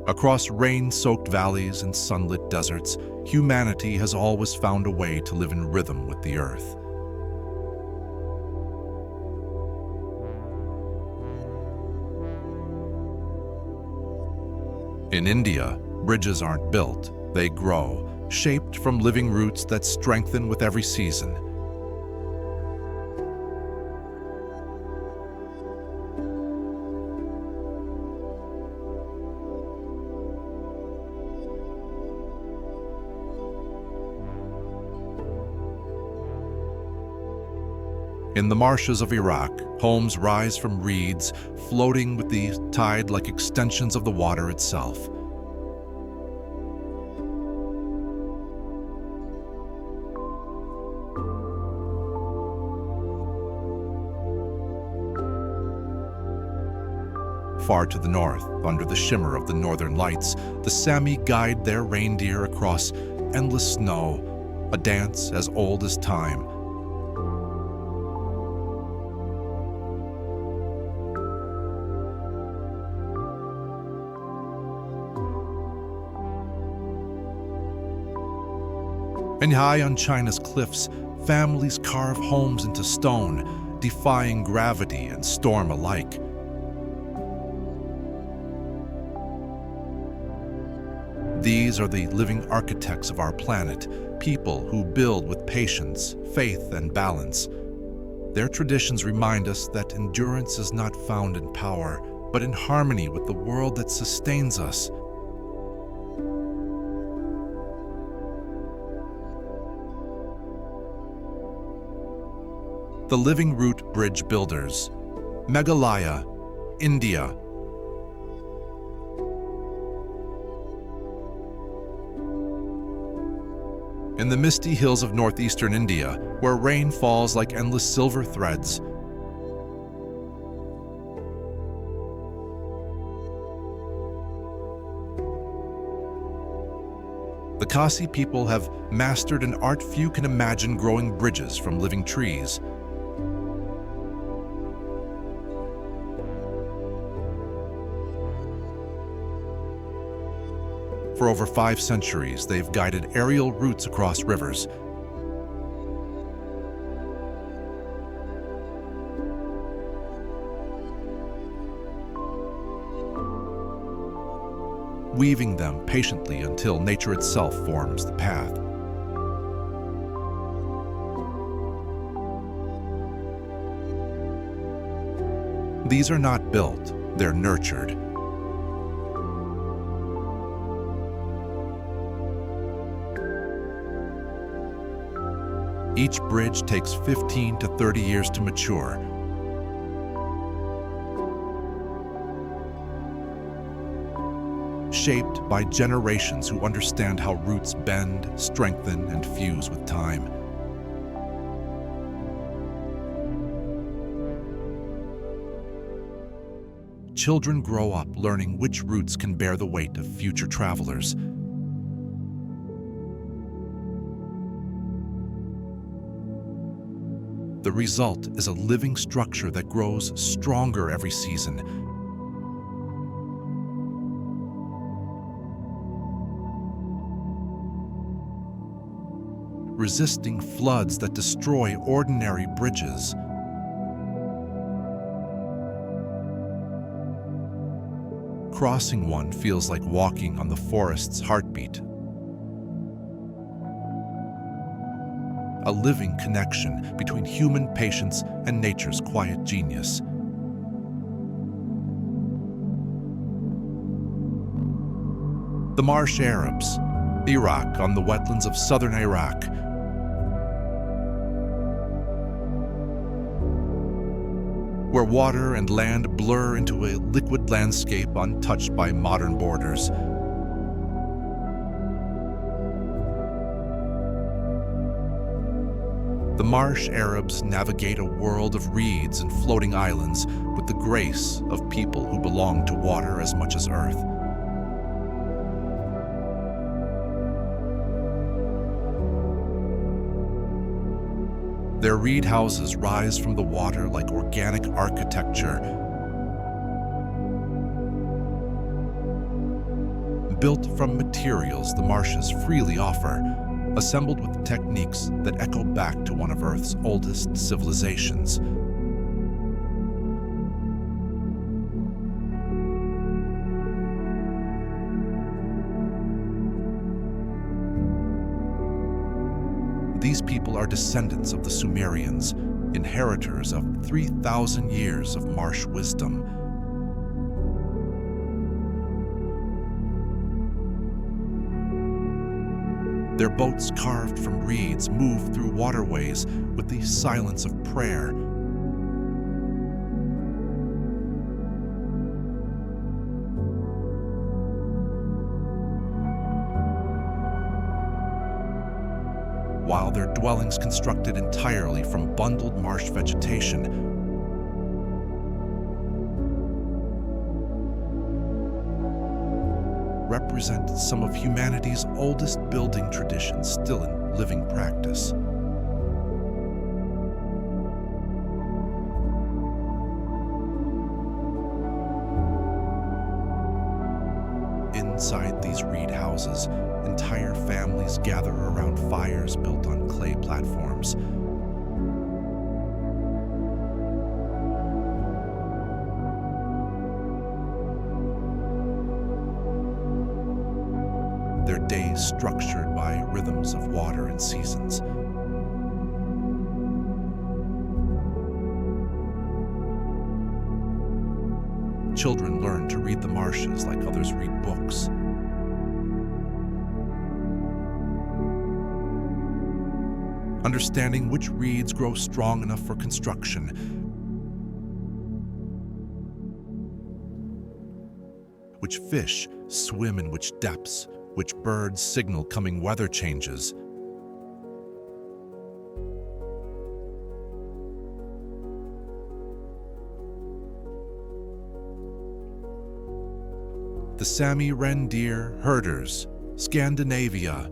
Across rain-soaked valleys and sunlit deserts, humanity has always found a way to live in rhythm with the earth. In India, bridges aren't built, they grow, shaped from living roots that strengthen with every season. In the marshes of Iraq, homes rise from reeds, floating with the tide like extensions of the water itself. Far to the north, under the shimmer of the northern lights, the Sami guide their reindeer across endless snow, a dance as old as time. And high on China's cliffs, families carve homes into stone, defying gravity and storm alike. These are the living architects of our planet, people who build with patience, faith, and balance. Their traditions remind us that endurance is not found in power, but in harmony with the world that sustains us. The Living Root Bridge Builders, Meghalaya, India. In the misty hills of northeastern India, where rain falls like endless silver threads, the Khasi people have mastered an art few can imagine, growing bridges from living trees. For over 5 centuries, they've guided aerial routes across rivers. Weaving them patiently until nature itself forms the path. These are not built, they're nurtured. Each bridge takes 15 to 30 years to mature. Shaped by generations who understand how roots bend, strengthen, and fuse with time. Children grow up learning which roots can bear the weight of future travelers. The result is a living structure that grows stronger every season. Resisting floods that destroy ordinary bridges. Crossing one feels like walking on the forest's heartbeat. A living connection between human patience and nature's quiet genius. The Marsh Arabs, Iraq on the wetlands of southern Iraq. Where water and land blur into a liquid landscape untouched by modern borders. The Marsh Arabs navigate a world of reeds and floating islands with the grace of people who belong to water as much as earth. Their reed houses rise from the water like organic architecture. built from materials the marshes freely offer, assembled with techniques that echo back to one of Earth's oldest civilizations. These people are descendants of the Sumerians, inheritors of 3,000 years of marsh wisdom. Their boats carved from reeds move through waterways with the silence of prayer. While their dwellings constructed entirely from bundled marsh vegetation, represent some of humanity's oldest building traditions still in living practice. Inside these reed houses, entire families gather around fires built on clay platforms. Their days structured by rhythms of water and seasons. Children learn to read the marshes like others read books. Understanding which reeds grow strong enough for construction, which fish swim in which depths, which birds signal coming weather changes. The Sami reindeer herders, Scandinavia.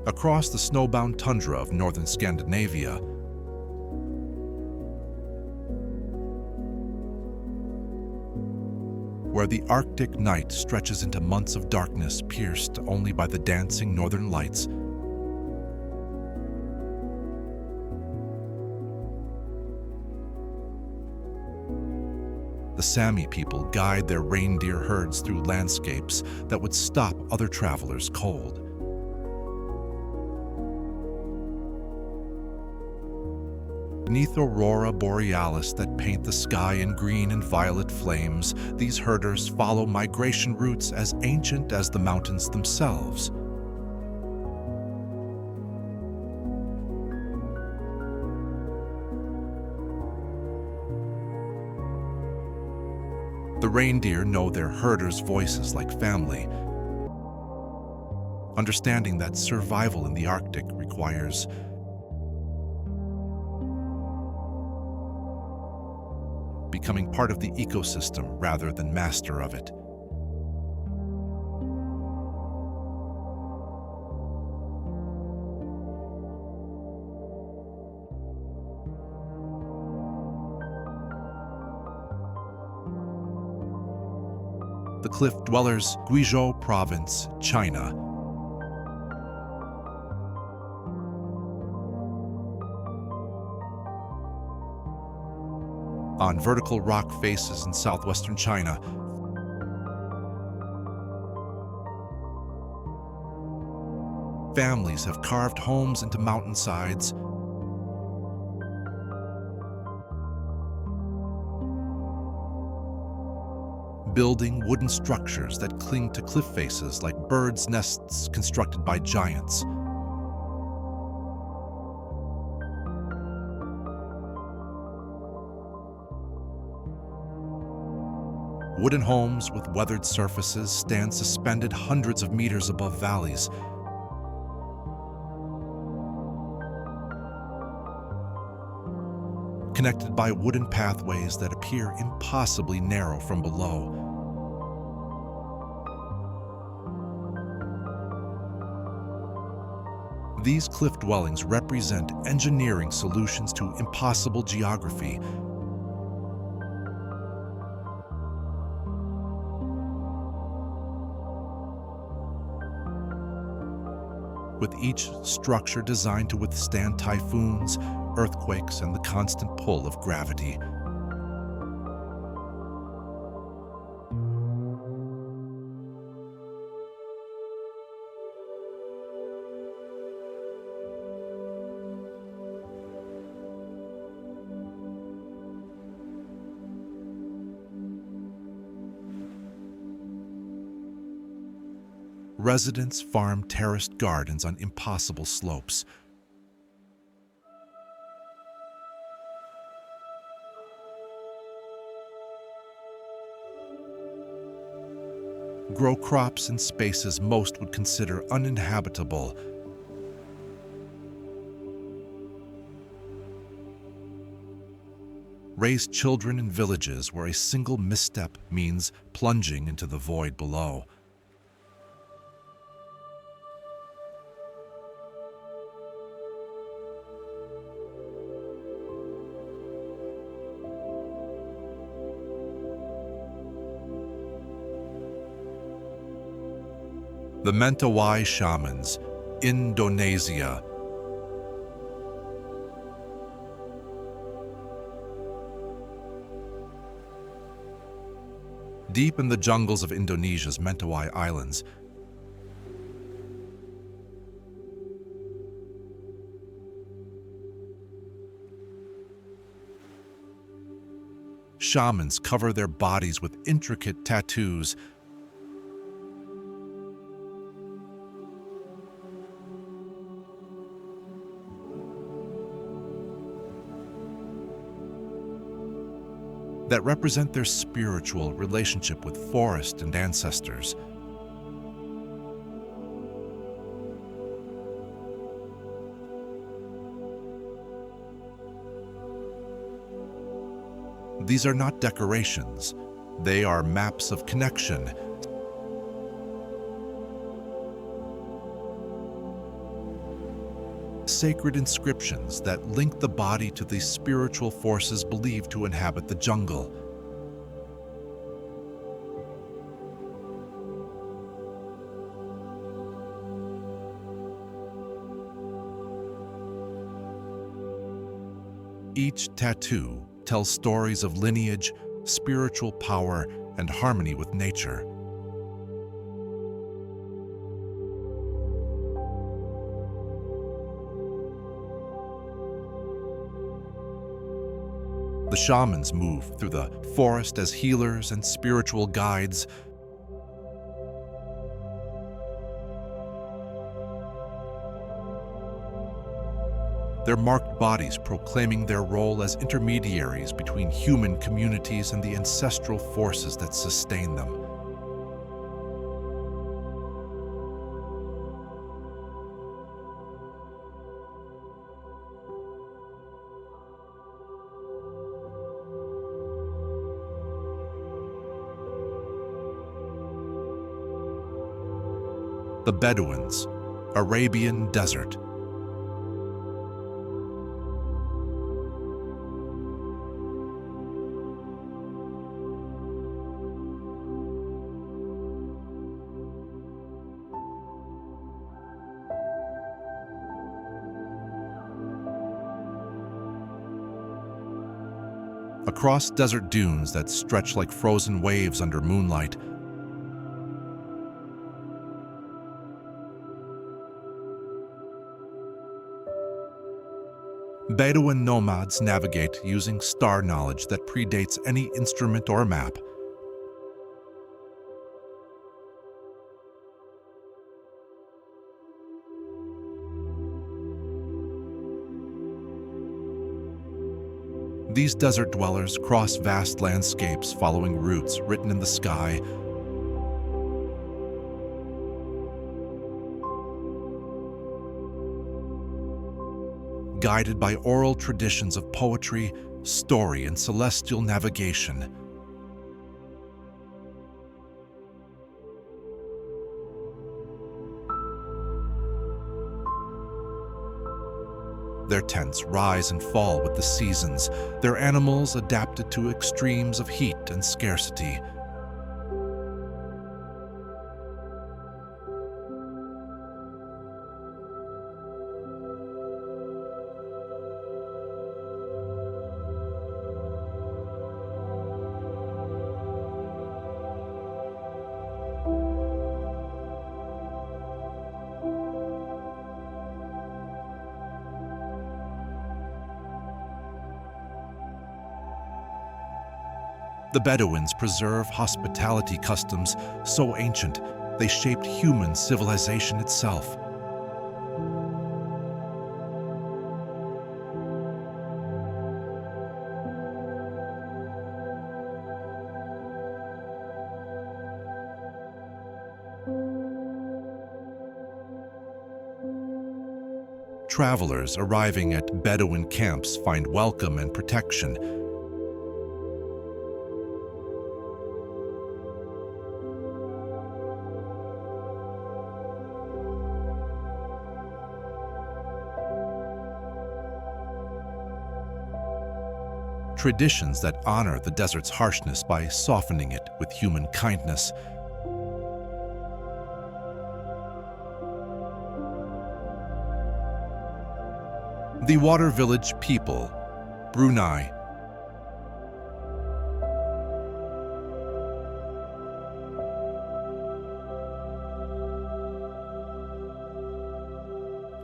Across the snowbound tundra of northern Scandinavia, where the Arctic night stretches into months of darkness pierced only by the dancing northern lights, the Sami people guide their reindeer herds through landscapes that would stop other travelers cold. Beneath aurora borealis that paint the sky in green and violet flames, these herders follow migration routes as ancient as the mountains themselves. The reindeer know their herders' voices like family, understanding that survival in the Arctic requires becoming part of the ecosystem rather than master of it. The cliff dwellers, Guizhou province, China. On vertical rock faces in southwestern China, families have carved homes into mountainsides, building wooden structures that cling to cliff faces like birds' nests constructed by giants. Wooden homes with weathered surfaces stand suspended hundreds of meters above valleys. Connected by wooden pathways that appear impossibly narrow from below. These cliff dwellings represent engineering solutions to impossible geography. With each structure designed to withstand typhoons, earthquakes, and the constant pull of gravity. Residents farm terraced gardens on impossible slopes. Grow crops in spaces most would consider uninhabitable. Raise children in villages where a single misstep means plunging into the void below. The Mentawai Shamans, Indonesia. Deep in the jungles of Indonesia's Mentawai Islands, shamans cover their bodies with intricate tattoos, that represent their spiritual relationship with forest and ancestors. These are not decorations. They are maps of connection. Sacred inscriptions that link the body to the spiritual forces believed to inhabit the jungle. Each tattoo tells stories of lineage, spiritual power, and harmony with nature. The shamans move through the forest as healers and spiritual guides. Their marked bodies proclaiming their role as intermediaries between human communities and the ancestral forces that sustain them. The Bedouins, Arabian desert. Across desert dunes that stretch like frozen waves under moonlight, Bedouin nomads navigate using star knowledge that predates any instrument or map. These desert dwellers cross vast landscapes following routes written in the sky. Guided by oral traditions of poetry, story, and celestial navigation. Their tents rise and fall with the seasons, their animals adapted to extremes of heat and scarcity. The Bedouins preserve hospitality customs so ancient they shaped human civilization itself. Travelers arriving at Bedouin camps find welcome and protection. Traditions that honor the desert's harshness by softening it with human kindness. The Water Village people, Brunei.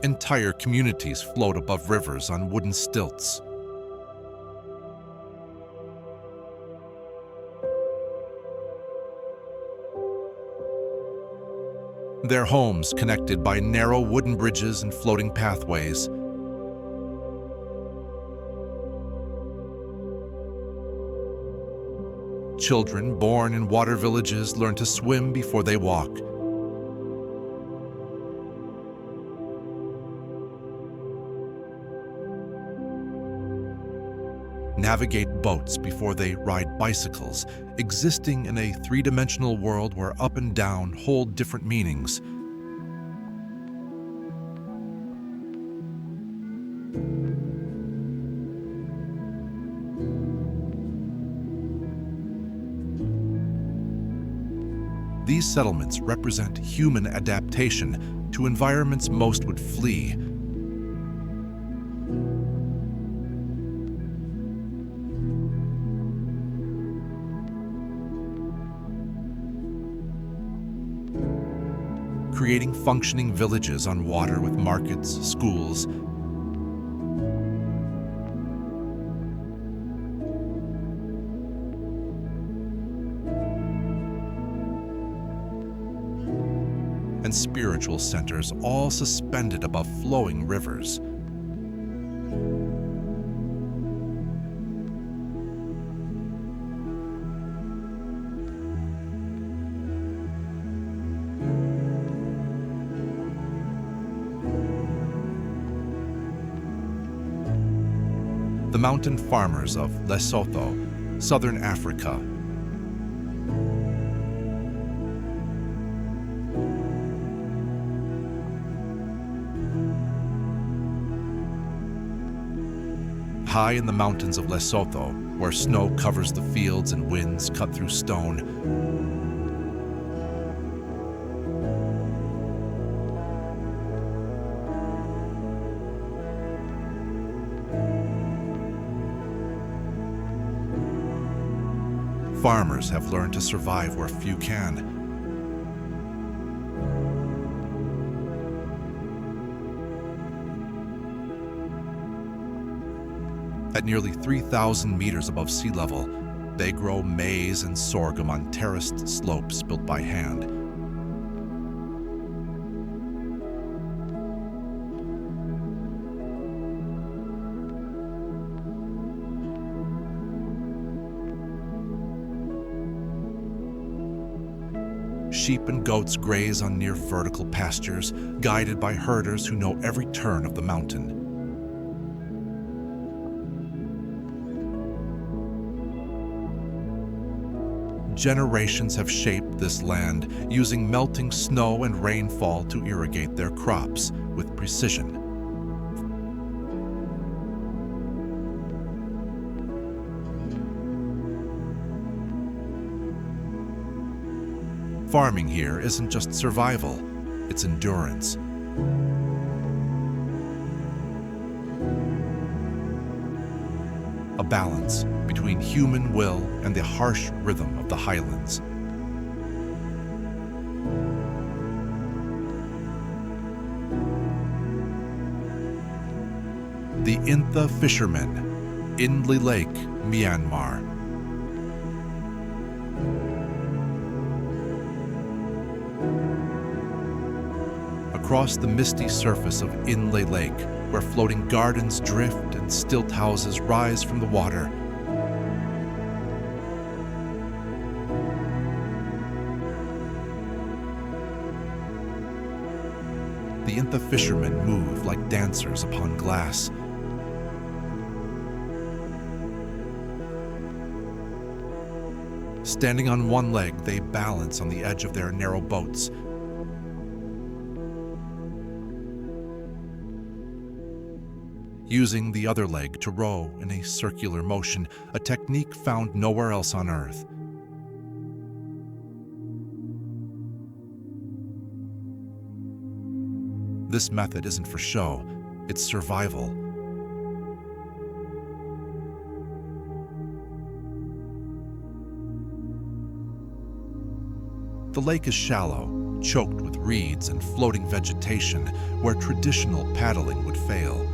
Entire communities float above rivers on wooden stilts. Their homes connected by narrow wooden bridges and floating pathways. Children born in water villages learn to swim before they walk. Navigate boats before they ride bicycles, existing in a three-dimensional world where up and down hold different meanings. These settlements represent human adaptation to environments most would flee. Creating functioning villages on water with markets, schools. And spiritual centers, all suspended above flowing rivers. The mountain farmers of Lesotho, southern Africa. High in the mountains of Lesotho, where snow covers the fields and winds cut through stone, farmers have learned to survive where few can. At nearly 3,000 meters above sea level, they grow maize and sorghum on terraced slopes built by hand. Sheep and goats graze on near vertical pastures, guided by herders who know every turn of the mountain. Generations have shaped this land, using melting snow and rainfall to irrigate their crops with precision. Farming here isn't just survival, it's endurance. A balance between human will and the harsh rhythm of the highlands. The Intha fishermen, Inle Lake, Myanmar. Across the misty surface of Inle Lake, where floating gardens drift and stilt houses rise from the water, the Intha fishermen move like dancers upon glass. Standing on one leg, they balance on the edge of their narrow boats. Using the other leg to row in a circular motion, a technique found nowhere else on Earth. This method isn't for show, it's survival. The lake is shallow, choked with reeds and floating vegetation, where traditional paddling would fail.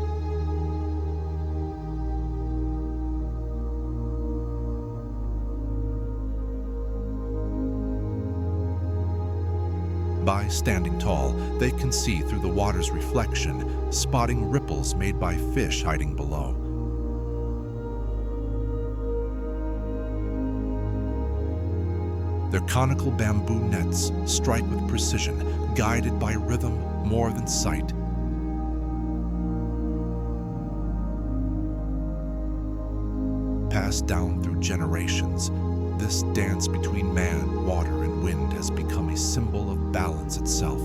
By standing tall, they can see through the water's reflection, spotting ripples made by fish hiding below. Their conical bamboo nets strike with precision, guided by rhythm more than sight. Passed down through generations, this dance between man, water, and wind has become a symbol of balance itself.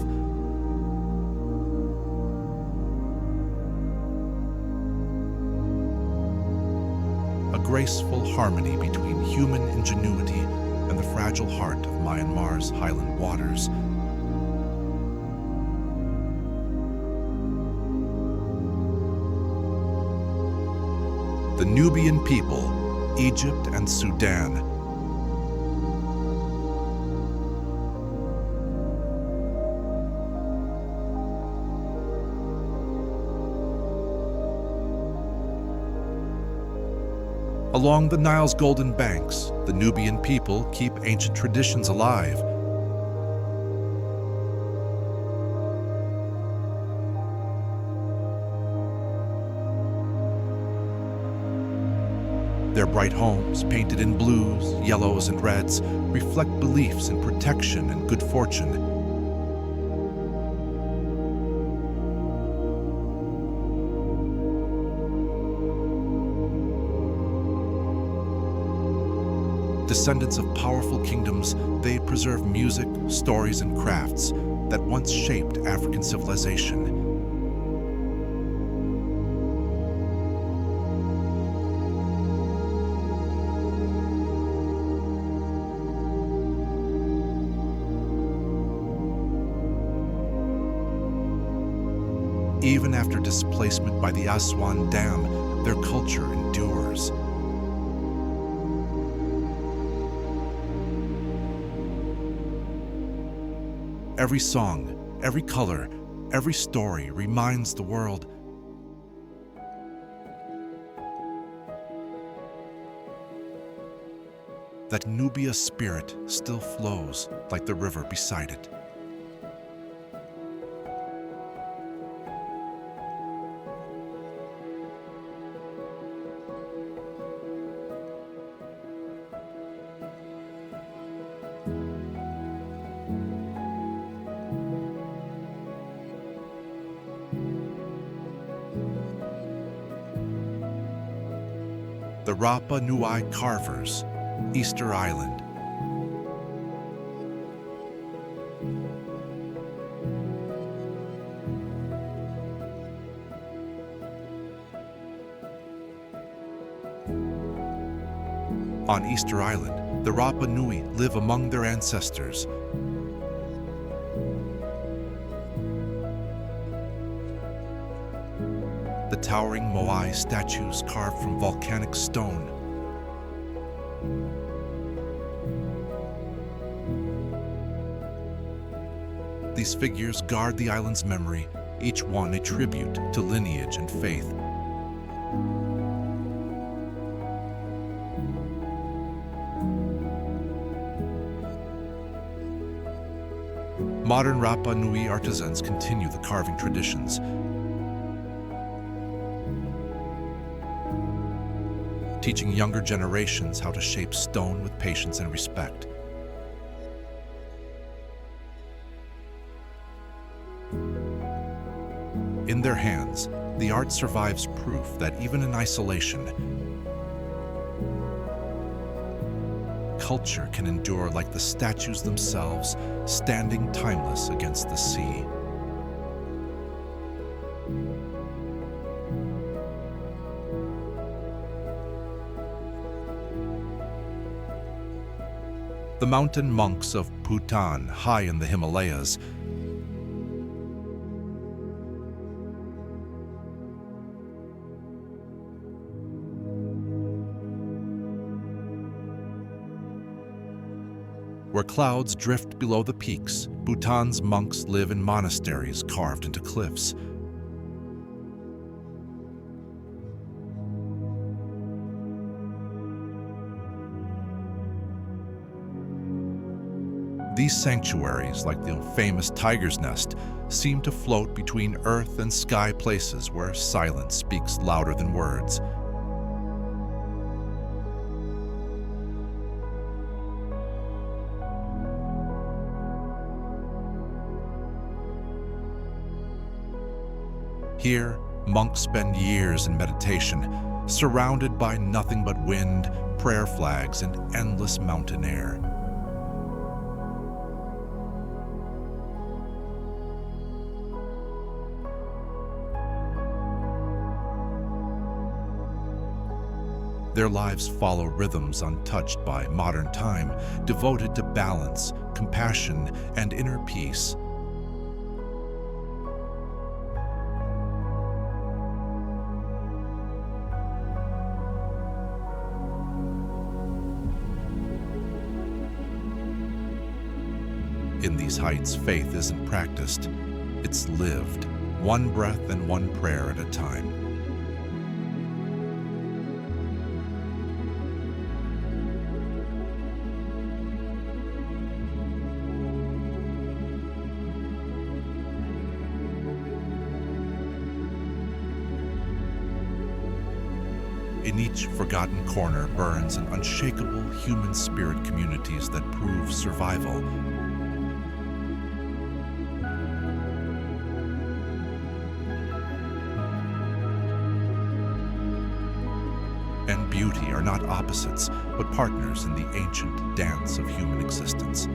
A graceful harmony between human ingenuity and the fragile heart of Myanmar's highland waters. The Nubian people, Egypt and Sudan. Along the Nile's golden banks, the Nubian people keep ancient traditions alive. Their bright homes, painted in blues, yellows, and reds, reflect beliefs in protection and good fortune. Descendants of powerful kingdoms, they preserve music, stories, and crafts that once shaped African civilization. Even after displacement by the Aswan Dam, their culture endures. Every song, every color, every story reminds the world that Nubia's spirit still flows like the river beside it. The Rapa Nui carvers, Easter Island. On Easter Island, the Rapa Nui live among their ancestors. the towering Moai statues carved from volcanic stone. These figures guard the island's memory, each one a tribute to lineage and faith. Modern Rapa Nui artisans continue the carving traditions. Teaching younger generations how to shape stone with patience and respect. In their hands, the art survives proof that even in isolation, culture can endure like the statues themselves, standing timeless against the sea. The mountain monks of Bhutan, high in the Himalayas, where clouds drift below the peaks, Bhutan's monks live in monasteries carved into cliffs. These sanctuaries, like the famous tiger's nest, seem to float between earth and sky, places where silence speaks louder than words. Here, monks spend years in meditation, surrounded by nothing but wind, prayer flags, and endless mountain air. Their lives follow rhythms untouched by modern time, devoted to balance, compassion, and inner peace. In these heights, faith isn't practiced, it's lived, one breath and one prayer at a time. In each forgotten corner burns an unshakable human spirit, communities that prove survival. And beauty are not opposites, but partners in the ancient dance of human existence.